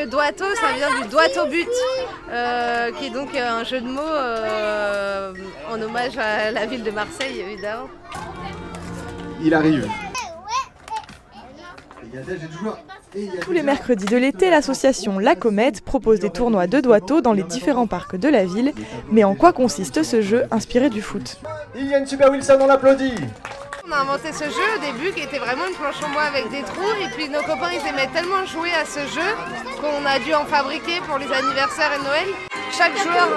Doato, ça vient du Doato but, qui est donc un jeu de mots en hommage à la ville de Marseille, évidemment. Il arrive. Tous les mercredis de l'été, l'association La Comète propose des tournois de Doato dans les différents parcs de la ville. Mais en quoi consiste ce jeu inspiré du foot? Iliane Super Wilson, on l'applaudit. On a inventé ce jeu au début qui était vraiment une planche en bois avec des trous, et puis nos copains ils aimaient tellement jouer à ce jeu qu'on a dû en fabriquer pour les anniversaires et Noël. Chaque joueur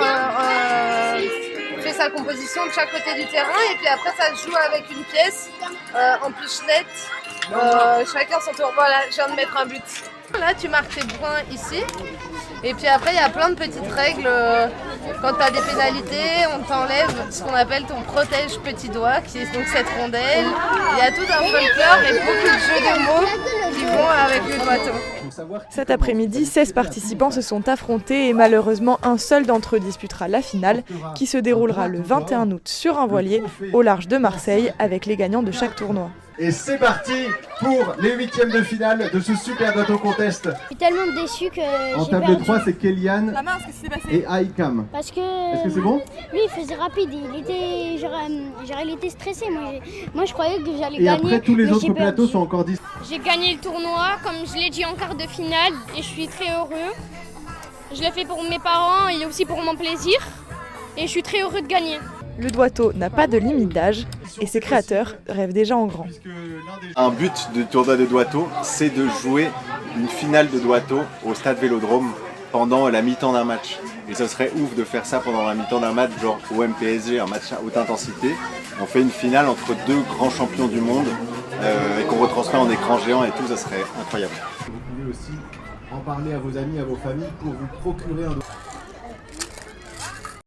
fait sa composition de chaque côté du terrain, et puis après ça se joue avec une pièce en pichenette, chacun son tour. Voilà, je viens de mettre un but. Là tu marques tes points ici, et puis après il y a plein de petites règles. Quand tu as des pénalités, on t'enlève ce qu'on appelle ton protège petit doigt, qui est donc cette rondelle. Il y a tout un folklore et beaucoup de jeux de mots qui vont avec le Doato. Cet après-midi, 16 participants se sont affrontés et malheureusement un seul d'entre eux disputera la finale qui se déroulera le 21 août sur un voilier au large de Marseille avec les gagnants de chaque tournoi. Et c'est parti pour les huitièmes de finale de ce super Doato contest. Je suis tellement déçu que en j'ai table perdu. de 3, c'est Kéliane et Aïkam. Parce que Est-ce que c'est bon? lui il faisait rapide, il était stressé. Moi je croyais que j'allais Et gagner. après, tous les mais autres j'ai plateaux perdu. sont encore 10. J'ai gagné le tournoi, comme je l'ai dit, en quart de finale, et je suis très heureux. Je l'ai fait pour mes parents et aussi pour mon plaisir, et je suis très heureux de gagner. Le Doato n'a pas de limite d'âge et ses créateurs rêvent déjà en grand. Un but du tournoi de Doato, c'est de jouer une finale de Doato au stade Vélodrome pendant la mi-temps d'un match. Et ce serait ouf de faire ça pendant la mi-temps d'un match, genre OM-PSG, un match à haute intensité. On fait une finale entre deux grands champions du monde et qu'on retransmet en écran géant et tout, ça serait incroyable. Vous pouvez aussi en parler à vos amis, à vos familles pour vous procurer un